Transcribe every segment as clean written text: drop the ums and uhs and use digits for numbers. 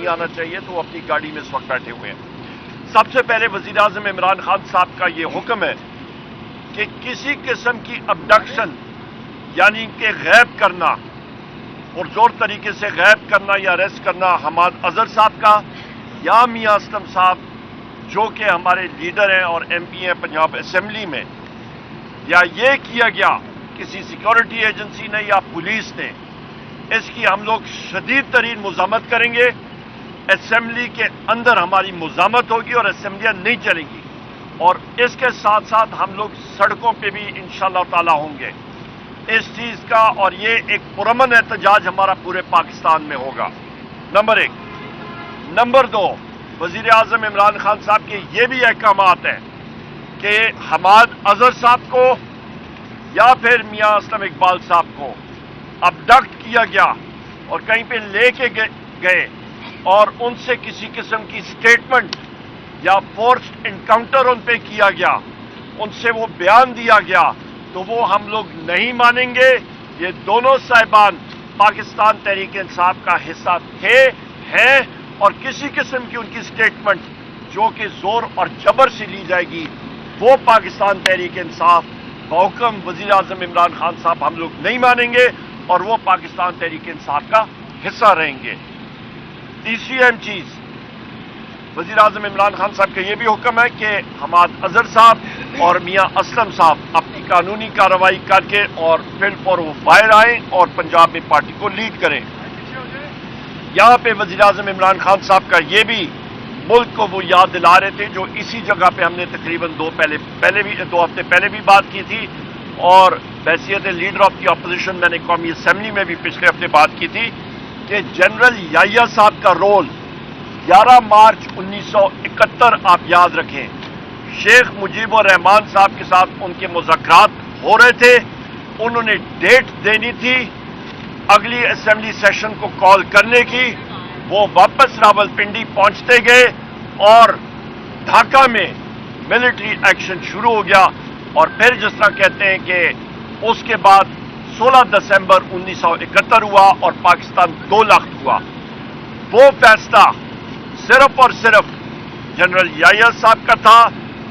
نہیں آنا چاہیے تو وہ اپنی گاڑی میں اس وقت بیٹھے ہوئے ہیں۔ سب سے پہلے وزیر اعظم عمران خان صاحب کا یہ حکم ہے کہ کسی قسم کی ابڈکشن یعنی کہ غائب کرنا اور زور طریقے سے غائب کرنا یا اریسٹ کرنا حماد اظہر صاحب کا یا میاں اسلم صاحب جو کہ ہمارے لیڈر ہیں اور ایم پی ہیں پنجاب اسمبلی میں، یا یہ کیا گیا کسی سیکورٹی ایجنسی نے یا پولیس نے، اس کی ہم لوگ شدید ترین مزاحمت کریں گے۔ اسمبلی کے اندر ہماری مزاحمت ہوگی اور اسمبلیاں نہیں چلیں گی، اور اس کے ساتھ ساتھ ہم لوگ سڑکوں پہ بھی انشاءاللہ تعالی ہوں گے اس چیز کا، اور یہ ایک پرامن احتجاج ہمارا پورے پاکستان میں ہوگا۔ نمبر 1۔ نمبر 2، وزیر اعظم عمران خان صاحب کے یہ بھی احکامات ہیں کہ حماد اظہر صاحب کو یا پھر میاں اسلم اقبال صاحب کو ابڈکٹ کیا گیا اور کہیں پہ لے کے گئے اور ان سے کسی قسم کی سٹیٹمنٹ یا فورسڈ انکاؤنٹر ان پہ کیا گیا، ان سے وہ بیان دیا گیا، تو وہ ہم لوگ نہیں مانیں گے۔ یہ دونوں صاحبان پاکستان تحریک انصاف کا حصہ تھے، ہیں، اور کسی قسم کی ان کی سٹیٹمنٹ جو کہ زور اور جبر سے لی جائے گی وہ پاکستان تحریک انصاف بحکم وزیر اعظم عمران خان صاحب ہم لوگ نہیں مانیں گے، اور وہ پاکستان تحریک انصاف کا حصہ رہیں گے۔ تیسری اہم چیز، وزیر اعظم عمران خان صاحب کا یہ بھی حکم ہے کہ حماد اظہر صاحب اور میاں اسلم صاحب اپنی قانونی کارروائی کر کے اور فل فور وہ باہر آئیں اور پنجاب میں پارٹی کو لیڈ کریں۔ یہاں پہ وزیر اعظم عمران خان صاحب کا یہ بھی ملک کو وہ یاد دلا رہے تھے جو اسی جگہ پہ ہم نے تقریباً دو ہفتے پہلے بھی بات کی تھی، اور بحیثیت لیڈر آف دی اپوزیشن میں نے قومی اسمبلی میں بھی پچھلے ہفتے بات کی تھی کہ جنرل یحییٰ صاحب کا رول 11 مارچ 1971 آپ یاد رکھیں، شیخ مجیب الرحمان صاحب کے ساتھ ان کے مذاکرات ہو رہے تھے، انہوں نے ڈیٹ دینی تھی اگلی اسمبلی سیشن کو کال کرنے کی، وہ واپس راولپنڈی پہنچتے گئے اور ڈھاکہ میں ملٹری ایکشن شروع ہو گیا، اور پھر جس طرح کہتے ہیں کہ اس کے بعد 16 دسمبر 1971 ہوا اور پاکستان 2 لاکھ ہوا۔ وہ فیصلہ صرف اور صرف جنرل یحییٰ صاحب کا تھا،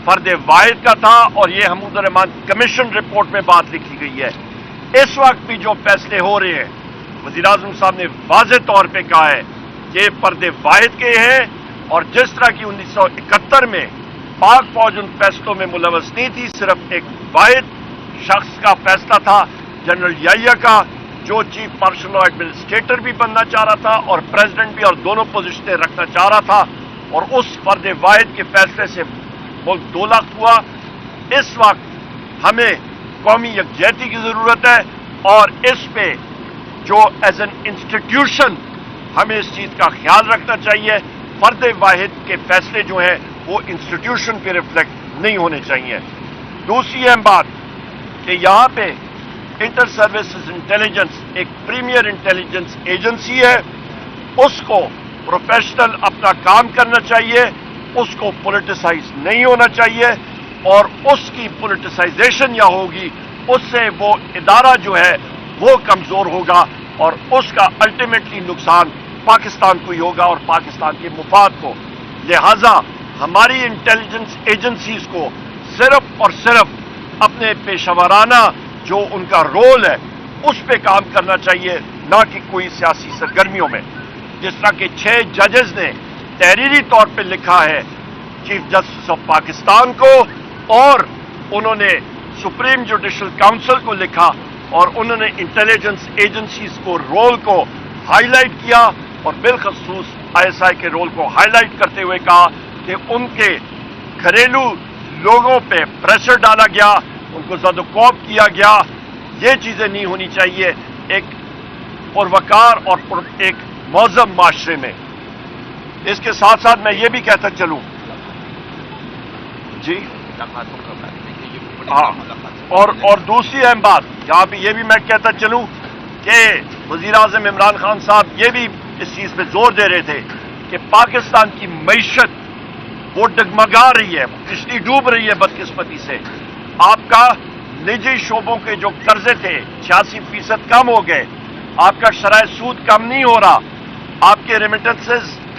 فرد واحد کا تھا، اور یہ حمود الرحمان کمیشن رپورٹ میں بات لکھی گئی ہے۔ اس وقت بھی جو فیصلے ہو رہے ہیں وزیر اعظم صاحب نے واضح طور پہ کہا ہے کہ یہ فرد واحد کے ہیں، اور جس طرح کی 1971 میں پاک فوج ان فیصلوں میں ملوث نہیں تھی، صرف ایک واحد شخص کا فیصلہ تھا جنرل یحییٰ کا، جو چیف مارشل اور ایڈمنسٹریٹر بھی بننا چاہ رہا تھا اور پریزیڈنٹ بھی، اور دونوں پوزیشنیں رکھنا چاہ رہا تھا، اور اس فرد واحد کے فیصلے سے ملک 2 لاکھ ہوا۔ اس وقت ہمیں قومی یکجہتی کی ضرورت ہے، اور اس پہ جو ایز این انسٹیٹیوشن ہمیں اس چیز کا خیال رکھنا چاہیے، فرد واحد کے فیصلے جو ہیں وہ انسٹیٹیوشن پہ ریفلیکٹ نہیں ہونے چاہیے۔ دوسری اہم بات کہ یہاں پہ انٹر سروسز انٹیلیجنس ایک پریمیئر انٹیلیجنس ایجنسی ہے، اس کو پروفیشنل اپنا کام کرنا چاہیے، اس کو پولیٹیسائز نہیں ہونا چاہیے، اور اس کی پولیٹیسائزیشن یا ہوگی اس سے وہ ادارہ جو ہے وہ کمزور ہوگا، اور اس کا الٹیمیٹلی نقصان پاکستان کو ہی ہوگا اور پاکستان کے مفاد کو۔ لہذا ہماری انٹیلیجنس ایجنسیز کو صرف اور صرف اپنے پیشہ ورانہ جو ان کا رول ہے اس پہ کام کرنا چاہیے، نہ کہ کوئی سیاسی سرگرمیوں میں۔ جس طرح کہ 6 ججز نے تحریری طور پہ لکھا ہے چیف جسٹس آف پاکستان کو، اور انہوں نے سپریم جوڈیشل کاؤنسل کو لکھا، اور انہوں نے انٹیلیجنس ایجنسیز کو رول کو ہائی لائٹ کیا، اور بالخصوص ISI کے رول کو ہائی لائٹ کرتے ہوئے کہا کہ ان کے گھریلو لوگوں پہ پریشر ڈالا گیا، ان کو زد و کوب کیا گیا، یہ چیزیں نہیں ہونی چاہیے ایک پروکار اور ایک معظم معاشرے میں۔ اس کے ساتھ ساتھ میں یہ بھی کہتا چلوں جی ہاں، اور دوسری اہم بات یہاں پہ یہ بھی میں کہتا چلوں کہ وزیر اعظم عمران خان صاحب یہ بھی اس چیز پہ زور دے رہے تھے کہ پاکستان کی معیشت وہ ڈگمگا رہی ہے، کشتی ڈوب رہی ہے بدقسمتی سے۔ آپ کا نجی شعبوں کے جو قرضے تھے 86% کم ہو گئے، آپ کا شرائح سود کم نہیں ہو رہا، آپ کے ریمیٹنسز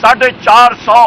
450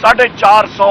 450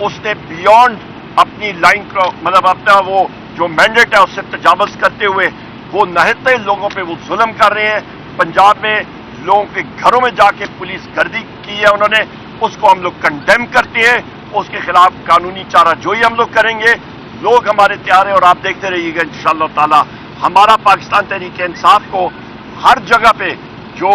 اس نے بیونڈ اپنی لائن کو مطلب اپنا وہ جو مینڈیٹ ہے اس سے تجاوز کرتے ہوئے وہ نہتے لوگوں پہ وہ ظلم کر رہے ہیں. پنجاب میں لوگوں کے گھروں میں جا کے پولیس گردی کی ہے انہوں نے, اس کو ہم لوگ کنڈیم کرتے ہیں, اس کے خلاف قانونی چارہ جوئی ہم لوگ کریں گے. لوگ ہمارے تیار ہیں اور آپ دیکھتے رہیے گا انشاءاللہ تعالی. ہمارا پاکستان تحریک انصاف کو ہر جگہ پہ جو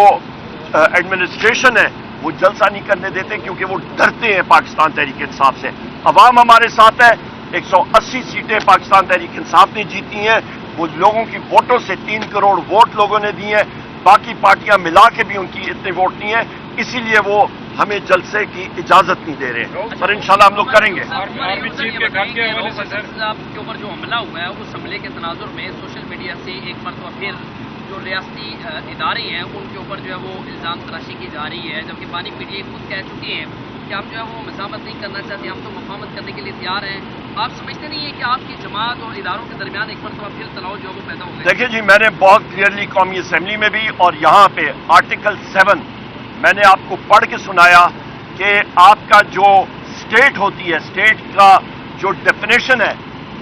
ایڈمنسٹریشن ہے وہ جلسہ نہیں کرنے دیتے کیونکہ وہ ڈرتے ہیں پاکستان تحریک انصاف سے. عوام ہمارے ساتھ ہے, 180 سیٹیں پاکستان تحریک انصاف نے جیتی ہیں. وہ لوگوں کی ووٹوں سے 3 کروڑ ووٹ لوگوں نے دیے ہیں, باقی پارٹیاں ملا کے بھی ان کی اتنے ووٹ نہیں ہیں, اسی لیے وہ ہمیں جلسے کی اجازت نہیں دے رہے ہیں. پر انشاءاللہ ہم لوگ کریں گے. آرمی چیف کے گھر کے حوالے سے سر آپ کے اوپر جو حملہ ہوا ہے اس حملے کے تناظر میں سوشل میڈیا سے ایک مرتبہ پھر جو ریاستی ادارے ہیں ان کے اوپر جو ہے وہ الزام تراشی کی جا رہی ہے, جبکہ بانی پی ٹی آئی خود کہہ چکے ہیں کہ ہم جو ہے وہ مزاحمت نہیں کرنا چاہتے, ہم تو مفاہمت کرنے کے لیے تیار ہیں. آپ سمجھتے نہیں ہیں کہ آپ کی جماعت اور اداروں کے درمیان ایک مرتبہ پھر تناؤ جو ہے وہ پیدا ہو گیا؟ دیکھیں جی, میں نے بہت کلیئرلی قومی اسمبلی میں بھی اور یہاں پہ آرٹیکل 7 میں نے آپ کو پڑھ کے سنایا کہ آپ کا جو اسٹیٹ ہوتی ہے, اسٹیٹ کا جو ڈیفینیشن ہے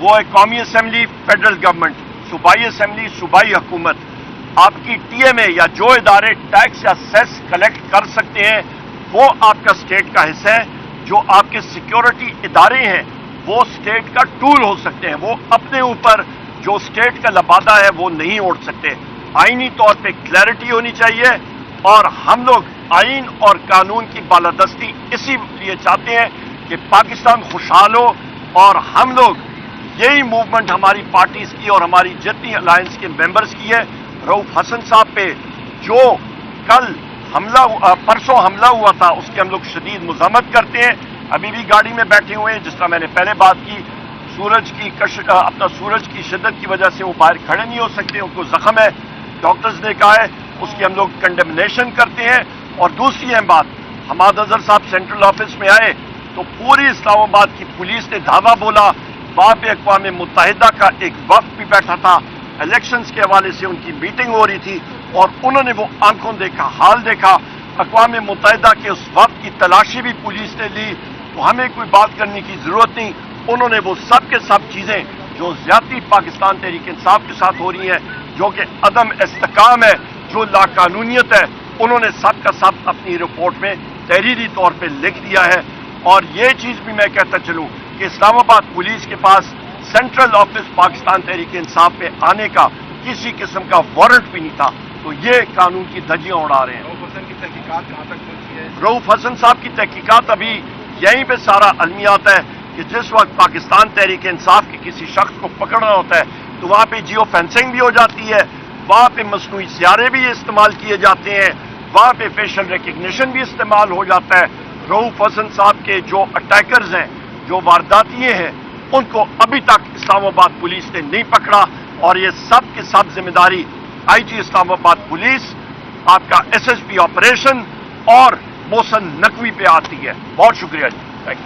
وہ ہے قومی اسمبلی, فیڈرل گورنمنٹ, صوبائی اسمبلی, صوبائی حکومت. آپ کی ٹی ایم اے یا جو ادارے ٹیکس یا سیس کلیکٹ کر سکتے ہیں وہ آپ کا اسٹیٹ کا حصہ ہے. جو آپ کے سیکیورٹی ادارے ہیں وہ اسٹیٹ کا ٹول ہو سکتے ہیں, وہ اپنے اوپر جو اسٹیٹ کا لبادہ ہے وہ نہیں اوڑھ سکتے. آئینی طور پہ کلیئرٹی ہونی چاہیے اور ہم لوگ آئین اور قانون کی بالادستی اسی لیے چاہتے ہیں کہ پاکستان خوشحال ہو. اور ہم لوگ یہی موومنٹ ہماری پارٹیز کی اور ہماری جتنی الائنس کے ممبرز کی ہے. رؤوف حسن صاحب پہ جو کل پرسوں حملہ ہوا تھا اس کی ہم لوگ شدید مذمت کرتے ہیں. ابھی بھی گاڑی میں بیٹھے ہوئے ہیں, جس طرح میں نے پہلے بات کی, سورج کی شدت کی وجہ سے وہ باہر کھڑے نہیں ہو سکتے, ان کو زخم ہے, ڈاکٹرز نے کہا ہے, اس کی ہم لوگ کنڈمنیشن کرتے ہیں. اور دوسری اہم بات, حماد اظہر صاحب سینٹرل آفس میں آئے تو پوری اسلام آباد کی پولیس نے دھاوا بولا. وہاں پہ اقوام متحدہ کا ایک وفد بھی بیٹھا تھا, الیکشنز کے حوالے سے ان کی میٹنگ ہو رہی تھی اور انہوں نے وہ آنکھوں دیکھا حال دیکھا. اقوام متحدہ کے اس وفد کی تلاشی بھی پولیس نے لی, تو ہمیں کوئی بات کرنے کی ضرورت نہیں. انہوں نے وہ سب کے سب چیزیں جو زیادتی پاکستان تحریک انصاف کے ساتھ ہو رہی ہیں, جو کہ عدم استحکام ہے, جو لاقانونیت ہے, انہوں نے سب کا سب اپنی رپورٹ میں تحریری طور پہ لکھ دیا ہے. اور یہ چیز بھی میں کہتا چلوں کہ اسلام آباد پولیس کے پاس سینٹرل آفس پاکستان تحریک انصاف پہ آنے کا کسی قسم کا وارنٹ بھی نہیں تھا. تو یہ قانون کی دھجیاں اڑا رہے ہیں. رؤوف حسن کی تحقیقات کہاں تک پہنچی ہے؟ رؤوف حسن صاحب کی تحقیقات ابھی یہیں پہ سارا المیات ہے کہ جس وقت پاکستان تحریک انصاف کے کسی شخص کو پکڑنا ہوتا ہے تو وہاں پہ جیو فینسنگ بھی ہو جاتی ہے, وہاں پہ مصنوعی سیارے بھی استعمال کیے جاتے ہیں, وہاں پہ فیشل ریکگنیشن بھی استعمال ہو جاتا ہے. رؤوف حسن صاحب کے جو اٹیکرز ہیں, جو وارداتیے ہیں, ان کو ابھی تک اسلام آباد پولیس نے نہیں پکڑا. اور یہ سب کے سب ذمہ داری آئی جی اسلام آباد پولیس, آپ کا ایس ایس پی آپریشن اور محسن نقوی پہ آتی ہے. بہت شکریہ جی.